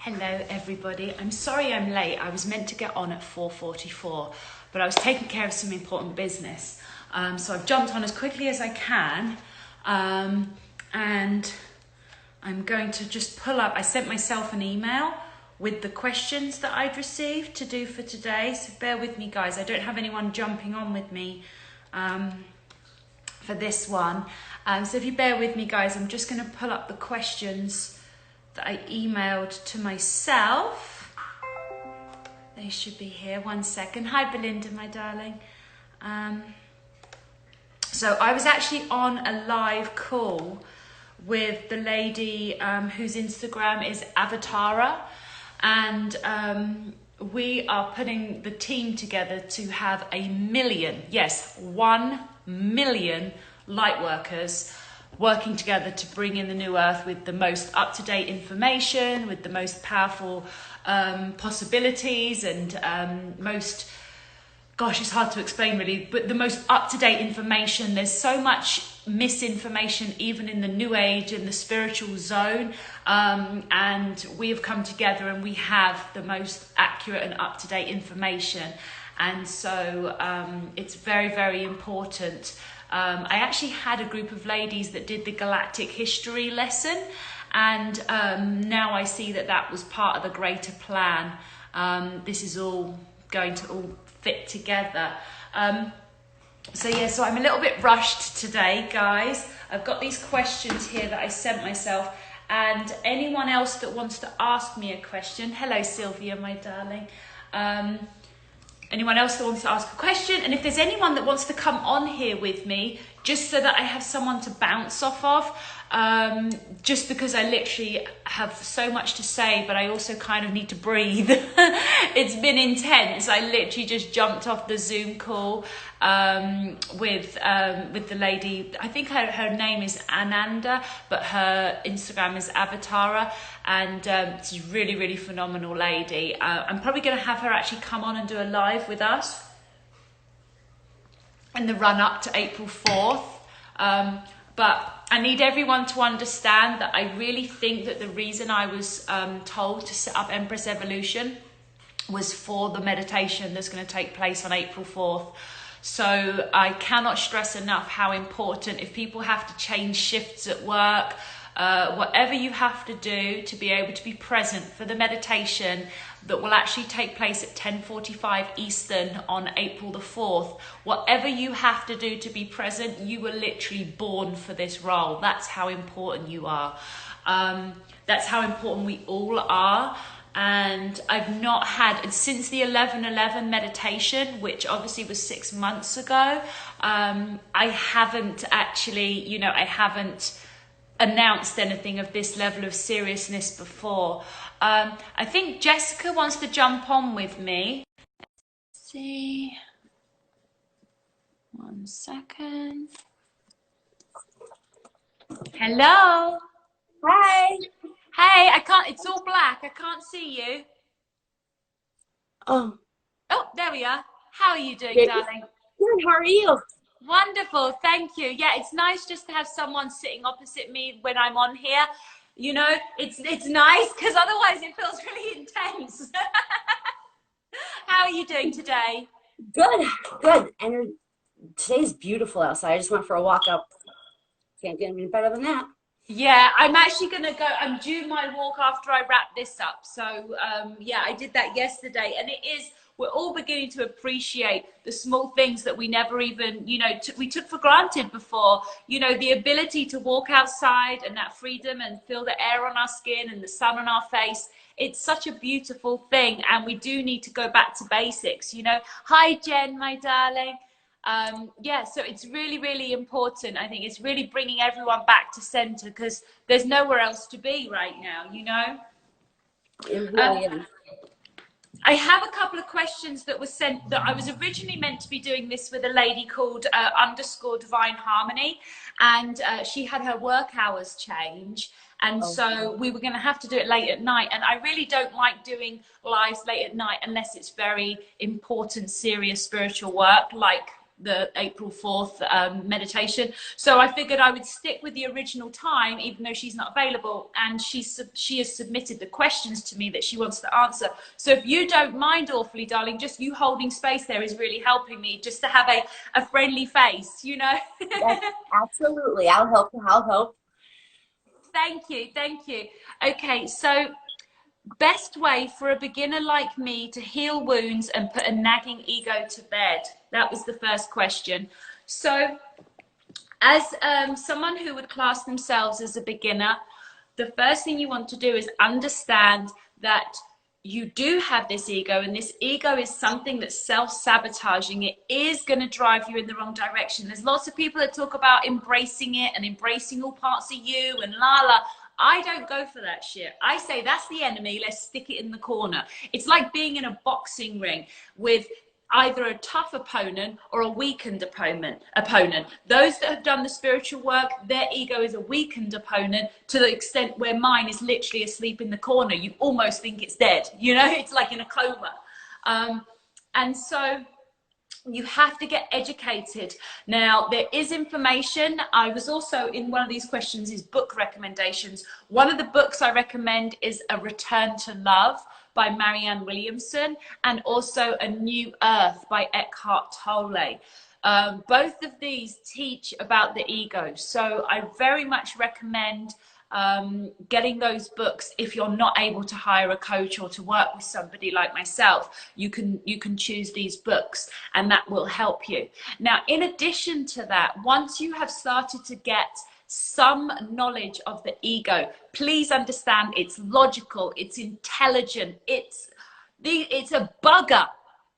Hello everybody, I'm sorry I'm late. I was meant to get on at 4:44, but I was taking care of some important business. So I've jumped on as quickly as I can, and I'm going to just pull up. I sent myself an email with the questions that I'd received to do for today, so bear with me guys. I don't have anyone jumping on with me for this one. So if you bear with me guys, I'm just going to pull up the questions that I emailed to myself. They should be here. 1 second. Hi Belinda, my darling. So I was actually on a live call with the lady whose Instagram is Avatara, and we are putting the team together to have 1 million, yes, 1 million light workers working together to bring in the new earth with the most up-to-date information, with the most powerful possibilities, and most, gosh, it's hard to explain really, but the most up-to-date information. There's so much misinformation even in the new age and the spiritual zone, and we have come together and we have the most accurate and up-to-date information. And so it's very, very important. I actually had a group of ladies that did the galactic history lesson, and now I see that that was part of the greater plan. This is all going to all fit together. So yeah, so I'm a little bit rushed today, guys. I've got these questions here that I sent myself, and anyone else that wants to ask me a question, hello Sylvia, my darling. Anyone else that wants to ask a question, and if there's anyone that wants to come on here with me, just so that I have someone to bounce off of, just because I literally have so much to say, but I also kind of need to breathe. It's been intense. I literally just jumped off the Zoom call with the lady. I think her name is Ananda, but her Instagram is Avatara, and she's a really, really phenomenal lady. I'm probably going to have her actually come on and do a live with us in the run up to April 4th. But I need everyone to understand that I really think that the reason I was told to set up Empress Evolution was for the meditation that's going to take place on April 4th. So I cannot stress enough how important, if people have to change shifts at work, whatever you have to do to be able to be present for the meditation that will actually take place at 10:45 Eastern on April the 4th, whatever you have to do to be present, you were literally born for this role. That's how important you are. That's how important we all are. And I've not had, since the 11/11 meditation, which obviously was 6 months ago, I haven't actually, I haven't announced anything of this level of seriousness before. I think Jessica wants to jump on with me. Let's see. 1 second. Hello. Hi. Hey, I can't, it's all black. I can't see you. Oh, There we are. How are you doing, good. darling? Good. How are you? Wonderful, thank you. Yeah, it's nice just to have someone sitting opposite me when I'm on here. It's nice because otherwise it feels really intense. How are you doing today? Good. Good. And today's beautiful outside. I just went for a walk up. Can't get any better than that. Yeah, I'm actually gonna go. I'm due my walk after I wrap this up. So yeah, I did that yesterday, and we're all beginning to appreciate the small things that we never even, we took for granted before. The ability to walk outside and that freedom and feel the air on our skin and the sun on our face. It's such a beautiful thing, and we do need to go back to basics. Hi Jen, my darling. Yeah, so it's really, really important. I think it's really bringing everyone back to center, because there's nowhere else to be right now, It really is. I have a couple of questions that were sent, that I was originally meant to be doing this with a lady called _ Divine Harmony, and she had her work hours change. And so we were going to have to do it late at night. And I really don't like doing lives late at night unless it's very important, serious spiritual work, like the April 4th meditation. So I figured I would stick with the original time, even though she's not available. And she has submitted the questions to me that she wants to answer. So if you don't mind awfully, darling, just you holding space there is really helping me, just to have a friendly face, you know. Yes, absolutely. I'll help. I'll help. Thank you. Thank you. Okay, so best way for a beginner like me to heal wounds and put a nagging ego to bed? That was the first question. So as someone who would class themselves as a beginner, the first thing you want to do is understand that you do have this ego, and this ego is something that's self-sabotaging. It is going to drive you in the wrong direction. There's lots of people that talk about embracing it and embracing all parts of you and la. I don't go for that shit. I say that's the enemy. Let's stick it in the corner. It's like being in a boxing ring with either a tough opponent or a weakened opponent. Those that have done the spiritual work, their ego is a weakened opponent to the extent where mine is literally asleep in the corner. You almost think it's dead. You know, it's like in a coma. And so you have to get educated. Now, there is information. I was also in one of these questions is book recommendations. One of the books I recommend is A Return to Love by Marianne Williamson, and also A New Earth by Eckhart Tolle. Both of these teach about the ego. So I very much recommend getting those books. If you're not able to hire a coach or to work with somebody like myself, you can choose these books, and that will help you. Now, in addition to that, once you have started to get some knowledge of the ego, please understand it's logical, it's intelligent, it's a bugger.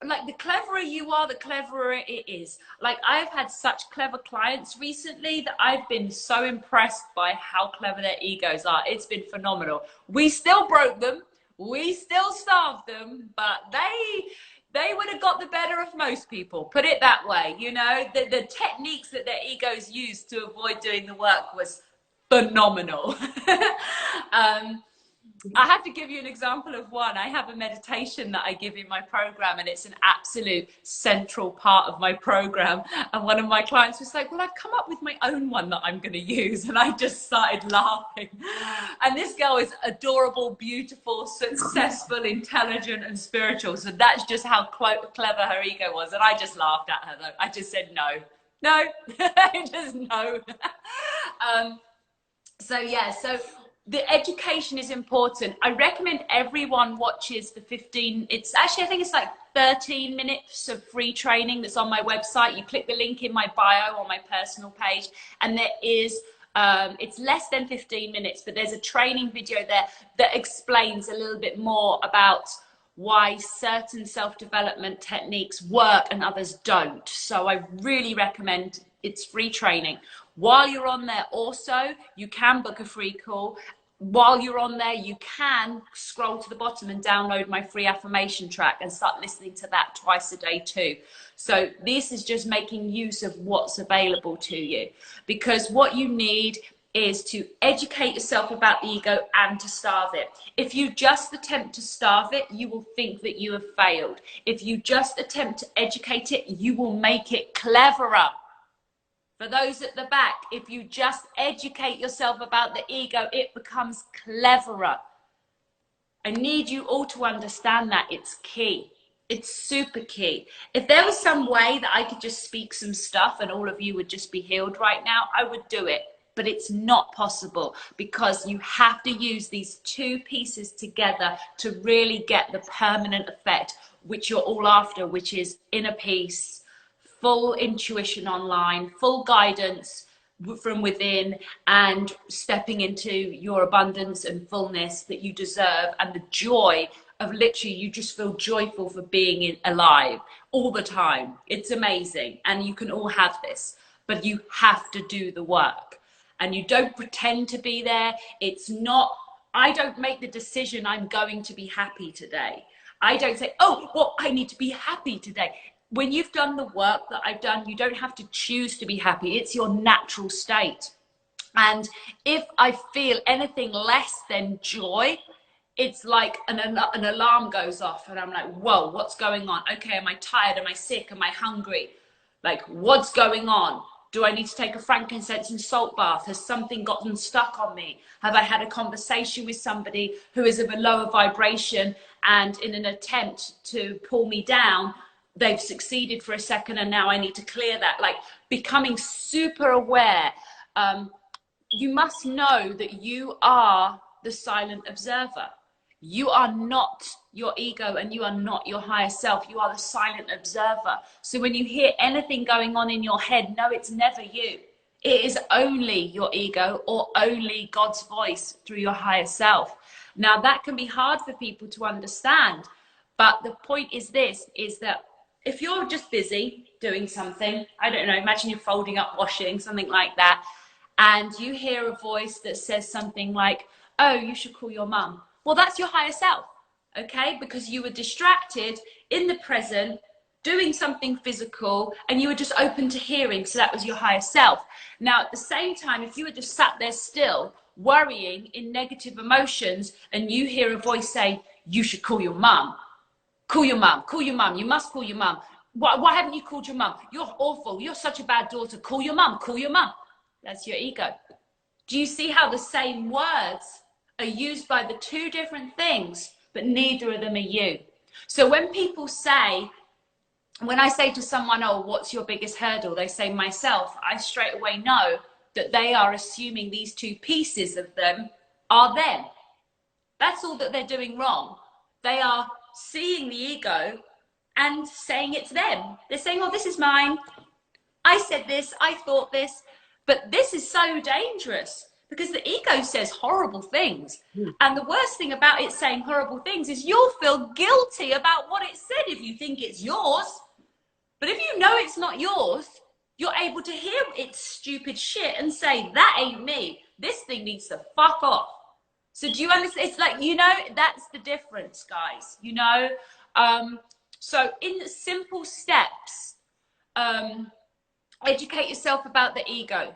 Like, the cleverer you are, the cleverer it is. Like, I've had such clever clients recently that I've been so impressed by how clever their egos are. It's been phenomenal. We still broke them, we still starved them, but they would have got the better of most people, put it that way. You know, the techniques that their egos used to avoid doing the work was phenomenal. I have to give you an example of one. I have a meditation that I give in my program, and it's an absolute central part of my program. And one of my clients was like, well, I've come up with my own one that I'm going to use. And I just started laughing. And this girl is adorable, beautiful, successful, intelligent, and spiritual. So that's just how clever her ego was. And I just laughed at her, though. I just said, no, just no. So the education is important. I recommend everyone watches the 15, it's actually, I think it's like 13 minutes of free training that's on my website. You click the link in my bio on my personal page, and there is, it's less than 15 minutes, but there's a training video there that explains a little bit more about why certain self-development techniques work and others don't. So I really recommend, it's free training. While you're on there also, you can book a free call. While you're on there, you can scroll to the bottom and download my free affirmation track and start listening to that twice a day too. So this is just making use of what's available to you, because what you need is to educate yourself about the ego and to starve it. If you just attempt to starve it, you will think that you have failed. If you just attempt to educate it, you will make it cleverer. For those at the back, if you just educate yourself about the ego, it becomes cleverer. I need you all to understand that. It's key. It's super key. If there was some way that I could just speak some stuff and all of you would just be healed right now, I would do it. But it's not possible, because you have to use these two pieces together to really get the permanent effect, which you're all after, which is inner peace, full intuition online, full guidance from within, and stepping into your abundance and fullness that you deserve, and the joy of literally, you just feel joyful for being alive all the time. It's amazing. And you can all have this, but you have to do the work, and you don't pretend to be there. It's not, I don't make the decision I'm going to be happy today. I don't say, oh, well, I need to be happy today. When you've done the work that I've done, you don't have to choose to be happy. It's your natural state. And if I feel anything less than joy, it's like an alarm goes off, and I'm like, whoa, what's going on? Okay, am I tired? Am I sick? Am I hungry? Like, what's going on? Do I need to take a frankincense and salt bath? Has something gotten stuck on me? Have I had a conversation with somebody who is of a lower vibration, and in an attempt to pull me down, they've succeeded for a second and now I need to clear that? Like, becoming super aware. You must know that you are the silent observer. You are not your ego and you are not your higher self. You are the silent observer. So when you hear anything going on in your head, no, it's never you. It is only your ego or only God's voice through your higher self. Now, that can be hard for people to understand. But the point is this, is that if you're just busy doing something, I don't know, imagine you're folding up washing, something like that, and you hear a voice that says something like, oh, you should call your mum. Well, that's your higher self, okay? Because you were distracted in the present, doing something physical, and you were just open to hearing, so that was your higher self. Now, at the same time, if you were just sat there still, worrying in negative emotions, and you hear a voice say, you should call your mum. Call your mum, call your mum, you must call your mum. Why haven't you called your mum? You're awful, you're such a bad daughter. Call your mum, call your mum. That's your ego. Do you see how the same words are used by the two different things, but neither of them are you? So when people say, when I say to someone, oh, what's your biggest hurdle? They say myself. I straight away know that they are assuming these two pieces of them are them. That's all that they're doing wrong. They are seeing the ego and saying it's them. They're saying, oh, this is mine. I said this, I thought this. But this is so dangerous because the ego says horrible things. And the worst thing about it saying horrible things is you'll feel guilty about what it said if you think it's yours. But if you know it's not yours, you're able to hear its stupid shit and say, that ain't me. This thing needs to fuck off. So do you understand? It's like, you know, that's the difference, guys, you know? So in the simple steps, educate yourself about the ego.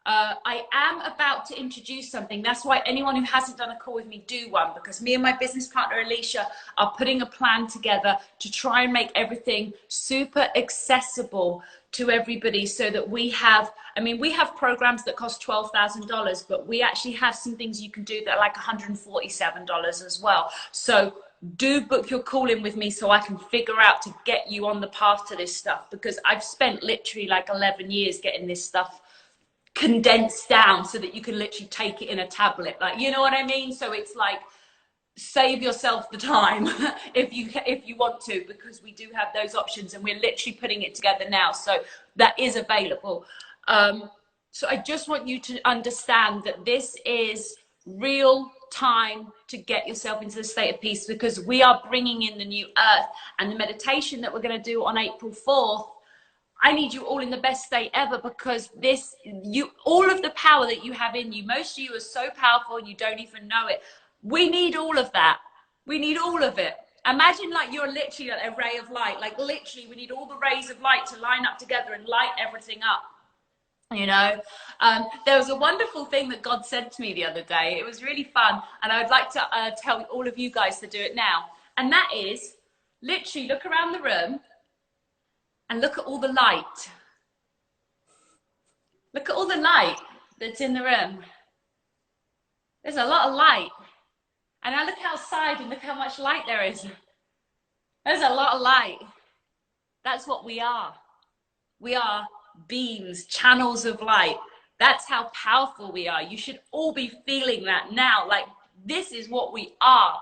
I am about to introduce something. That's why anyone who hasn't done a call with me, do one, because me and my business partner Alicia are putting a plan together to try and make everything super accessible to everybody, so that we have, I mean, we have programs that cost $12,000, but we actually have some things you can do that are like $147 as well. So do book your call in with me so I can figure out to get you on the path to this stuff, because I've spent literally like 11 years getting this stuff condensed down so that you can literally take it in a tablet, like, you know what I mean? So it's like, save yourself the time if you want to, because we do have those options and we're literally putting it together now, so that is available. So I just want you to understand that this is real time to get yourself into the state of peace, because we are bringing in the new earth, and the meditation that we're going to do on April 4th, I need you all in the best state ever, because all of the power that you have in you, most of you are so powerful and you don't even know it. We need all of that. We need all of it. Imagine like you're literally a ray of light, like literally we need all the rays of light to line up together and light everything up. You know, there was a wonderful thing that God said to me the other day. It was really fun, and I would like to tell all of you guys to do it now. And that is, literally look around the room and look at all the light. Look at all the light that's in the room. There's a lot of light. And now look outside and look how much light there is. There's a lot of light. That's what we are. We are beams, channels of light. That's how powerful we are. You should all be feeling that now. Like, this is what we are.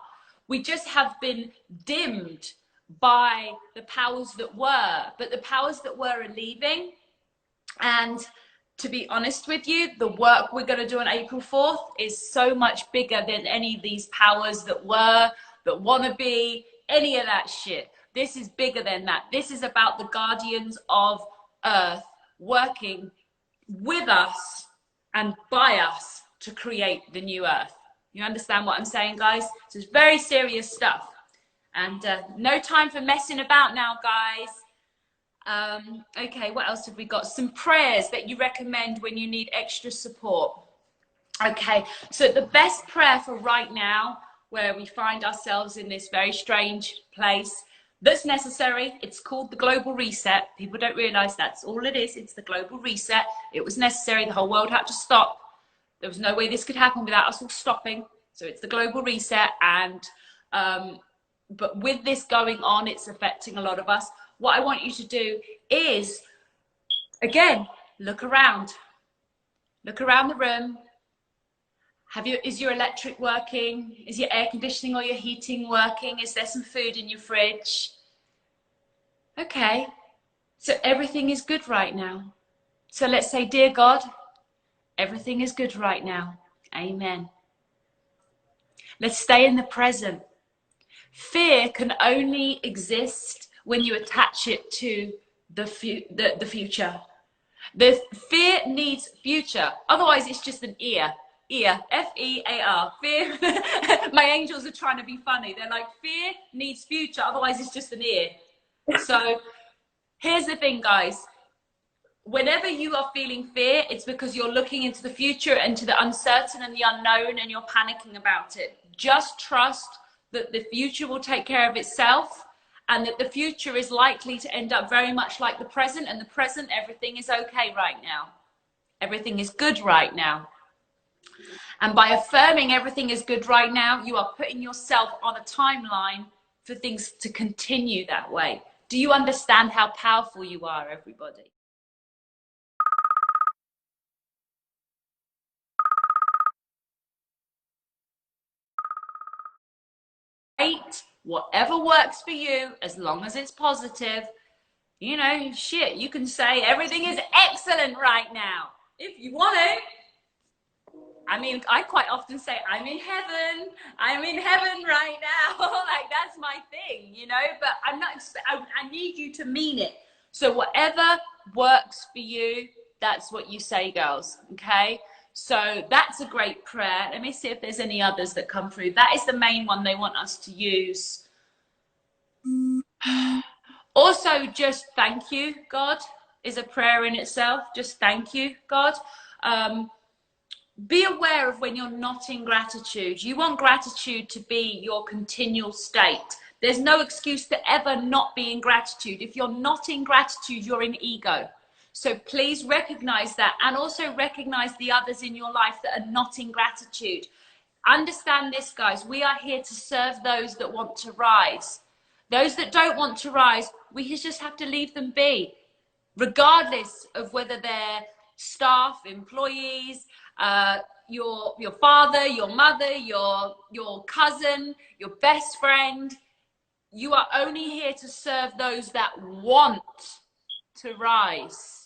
We just have been dimmed by the powers that were, but the powers that were are leaving. And to be honest with you, the work we're going to do on April 4th is so much bigger than any of these powers that were, that want to be, any of that shit. This is bigger than that. This is about the guardians of Earth working with us and by us to create the new Earth. You understand what I'm saying, guys? So it's very serious stuff. And no time for messing about now, guys. Okay, what else have we got? Some prayers that you recommend when you need extra support. Okay, so the best prayer for right now, where we find ourselves in this very strange place, that's necessary. It's called the global reset. People don't realize that's all it is. It's the global reset. It was necessary. The whole world had to stop. There was no way this could happen without us all stopping. So it's the global reset. And but with this going on, it's affecting a lot of us. What I want you to do is, again, look around the room. Is your electric working? Is your air conditioning or your heating working? Is there some food in your fridge? Okay, so everything is good right now. So let's say, dear God, everything is good right now. Amen. Let's stay in the present. Fear can only exist when you attach it to the future. The fear needs future. Otherwise, it's just an ear. F-E-A-R. Fear. My angels are trying to be funny. They're like, fear needs future. Otherwise, it's just an ear. So here's the thing, guys. Whenever you are feeling fear, it's because you're looking into the future, into the uncertain and the unknown, and you're panicking about it. Just trust that the future will take care of itself, and that the future is likely to end up very much like the present. And the present, everything is okay right now. Everything is good right now. And by affirming everything is good right now, you are putting yourself on a timeline for things to continue that way. Do you understand how powerful you are, everybody? Whatever works for you, as long as it's positive. You know, shit, you can say everything is excellent right now if you want it. I mean, I quite often say, I'm in heaven right now. Like, that's my thing, you know, but I'm not, I need you to mean it. So whatever works for you, that's what you say, girls. Okay. So that's a great prayer. Let me see if there's any others that come through. That is the main one they want us to use. Also, just thank you, God, is a prayer in itself. Just thank you, God. Be aware of when you're not in gratitude. You want gratitude to be your continual state. There's no excuse to ever not be in gratitude. If you're not in gratitude, you're in ego. So please recognize that, and also recognize the others in your life that are not in gratitude. Understand this, guys. We are here to serve those that want to rise. Those that don't want to rise, we just have to leave them be, regardless of whether they're staff, employees, your father, your mother, your cousin, your best friend. You are only here to serve those that want to rise.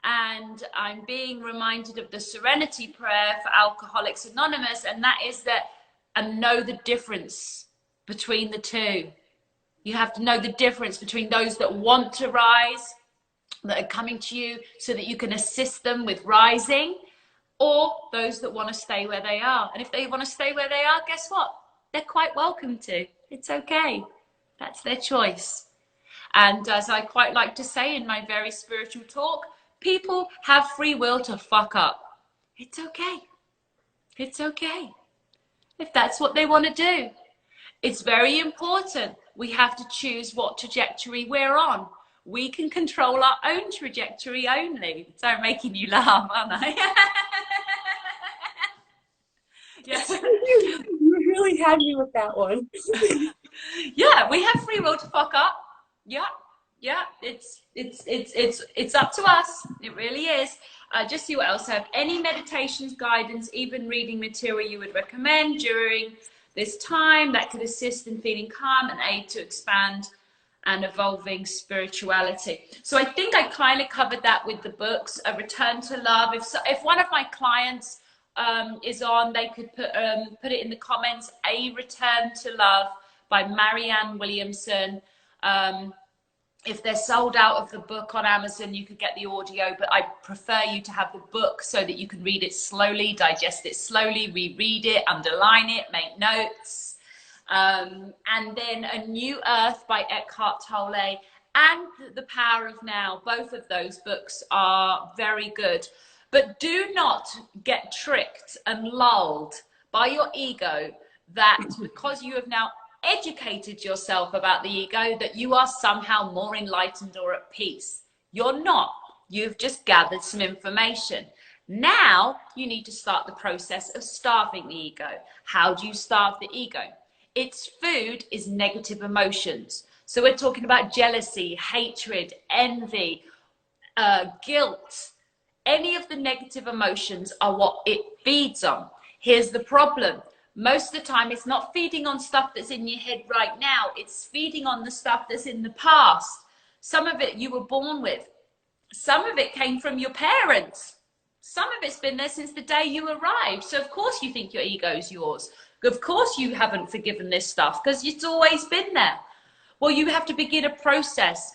And I'm being reminded of the Serenity Prayer for Alcoholics Anonymous, and that is that, and know the difference between the two. You have to know the difference between those that want to rise, that are coming to you so that you can assist them with rising, or those that want to stay where they are. And if they want to stay where they are, guess what? They're quite welcome to. It's okay. That's their choice. And as I quite like to say in my very spiritual talk, people have free will to fuck up. It's okay. It's okay. If that's what they want to do. It's very important. We have to choose what trajectory we're on. We can control our own trajectory only. So I'm making you laugh, aren't I? Yes. You really had me with that one. Yeah, we have free will to fuck up. Yeah. It's up to us. It really is. Just see what else I have. Any meditations, guidance, even reading material you would recommend during this time that could assist in feeling calm and aid to expand and evolving spirituality. So I think I kind of covered that with the books. A Return to Love. If one of my clients is on, they could put it in the comments. A Return to Love by Marianne Williamson. If they're sold out of the book on Amazon, you could get the audio, but I prefer you to have the book so that you can read it slowly, digest it slowly, reread it, underline it, make notes. And then A New Earth by Eckhart Tolle and The Power of Now. Both of those books are very good. But do not get tricked and lulled by your ego that because you have now educated yourself about the ego that you are somehow more enlightened or at peace. You're not. You've just gathered some information. Now you need to start the process of starving the ego. How do you starve the ego? Its food is negative emotions. So we're talking about jealousy, hatred, envy, guilt. Any of the negative emotions are what it feeds on. Here's the problem. Most of the time, it's not feeding on stuff that's in your head right now. It's feeding on the stuff that's in the past. Some of it you were born with. Some of it came from your parents. Some of it's been there since the day you arrived. So of course you think your ego is yours. Of course you haven't forgiven this stuff because it's always been there. Well, you have to begin a process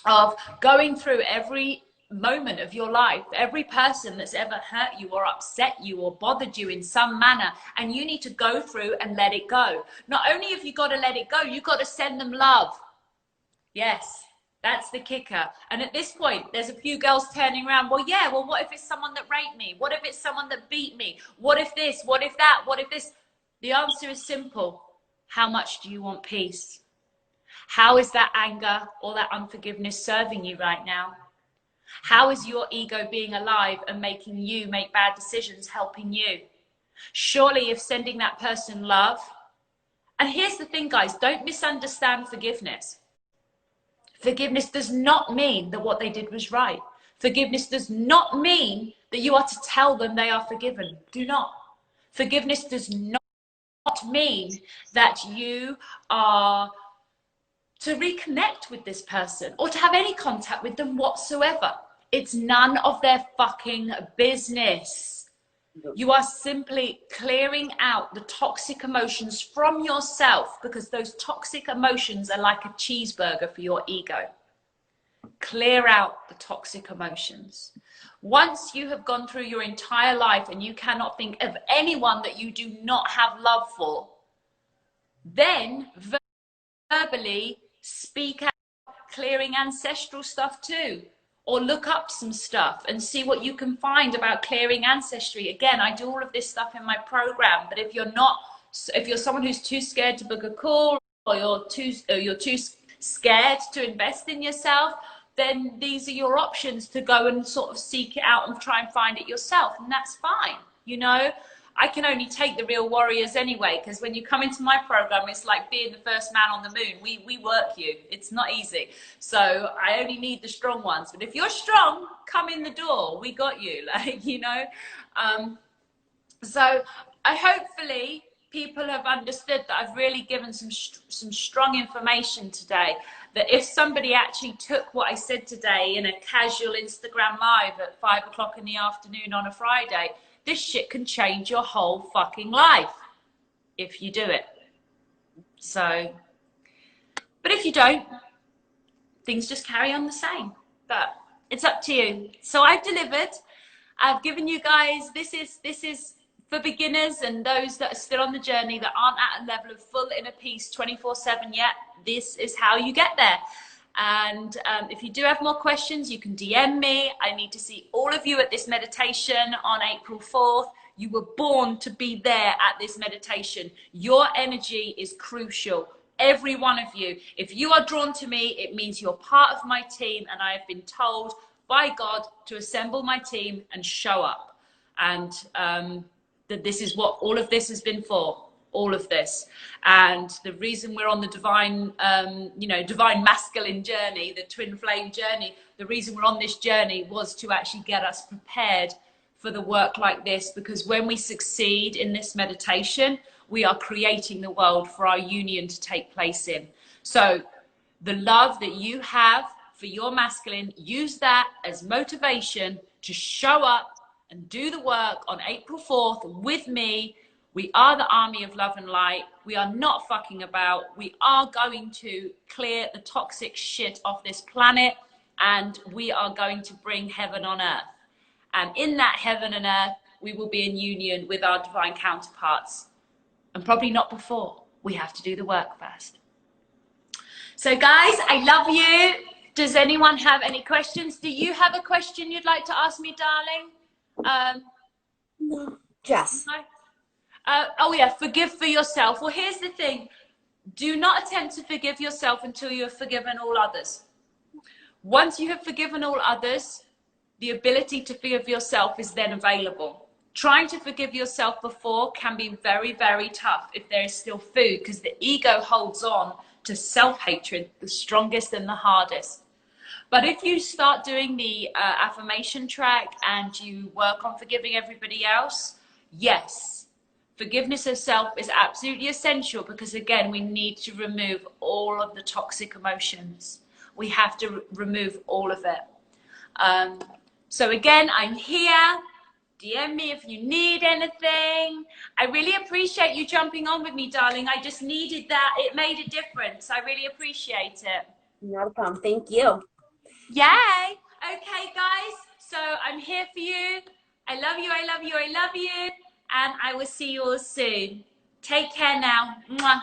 of going through every moment of your life, every person that's ever hurt you or upset you or bothered you in some manner, and you need to go through and let it go. Not only have you got to let it go, you've got to send them love. Yes, that's the kicker. And at this point, there's a few girls turning around. Well, yeah, well, what if it's someone that raped me? What if it's someone that beat me? What if this? What if that? What if this? The answer is simple. How much do you want peace? How is that anger or that unforgiveness serving you right now? How is your ego being alive and making you make bad decisions helping you? Surely if sending that person love, and here's the thing, guys, don't misunderstand forgiveness. Forgiveness does not mean that what they did was right. Forgiveness does not mean that you are to tell them they are forgiven. Do not. Forgiveness does not mean that you are to reconnect with this person or to have any contact with them whatsoever. It's none of their fucking business. You are simply clearing out the toxic emotions from yourself, because those toxic emotions are like a cheeseburger for your ego. Clear out the toxic emotions. Once you have gone through your entire life and you cannot think of anyone that you do not have love for, then verbally speak out, clearing ancestral stuff too, or look up some stuff and see what you can find about clearing ancestry. Again, I do all of this stuff in my program, but if you're someone who's too scared to book a call, or you're too scared to invest in yourself, then these are your options to go and sort of seek it out and try and find it yourself, and that's fine. You know, I can only take the real warriors anyway, because when you come into my program, it's like being the first man on the moon. We work you. It's not easy. So I only need the strong ones. But if you're strong, come in the door. We got you, like, you know. So hopefully people have understood that I've really given some strong information today, that if somebody actually took what I said today in a casual Instagram live at 5 o'clock in the afternoon on a Friday, this shit can change your whole fucking life if you do it. So, but if you don't, things just carry on the same. But it's up to you. So I've delivered. I've given you guys, this is for beginners and those that are still on the journey, that aren't at a level of full inner peace 24/7 yet. This is how you get there. And if you do have more questions, you can DM me. I need to see all of you at this meditation on April 4th. You were born to be there at this meditation. Your energy is crucial. Every one of you. If you are drawn to me, it means you're part of my team, and I have been told by God to assemble my team and show up. And that this is what all of this has been for. All of this. And the reason we're on the divine masculine journey, the twin flame journey, the reason we're on this journey was to actually get us prepared for the work like this, because when we succeed in this meditation, we are creating the world for our union to take place in. So the love that you have for your masculine, use that as motivation to show up and do the work on April 4th with me. We are the army of love and light. We are not fucking about. We are going to clear the toxic shit off this planet, and we are going to bring heaven on earth. And in that heaven and earth, we will be in union with our divine counterparts. And probably not before. We have to do the work first. So guys, I love you. Does anyone have any questions? Do you have a question you'd like to ask me, darling? No. Jess. No? Oh yeah, forgive for yourself. Well, here's the thing. Do not attempt to forgive yourself until you have forgiven all others. Once you have forgiven all others, the ability to forgive yourself is then available. Trying to forgive yourself before can be very, very tough if there is still food, because the ego holds on to self-hatred, the strongest and the hardest. But if you start doing the affirmation track and you work on forgiving everybody else, yes, forgiveness of self is absolutely essential, because again, we need to remove all of the toxic emotions. We have to remove all of it. So again, I'm here. DM me if you need anything. I really appreciate you jumping on with me, darling. I just needed that. It made a difference. I really appreciate it. Not a problem. Thank you. Yay! Okay, guys. So I'm here for you. I love you. I love you. I love you. And I will see you all soon. Take care now. Mwah.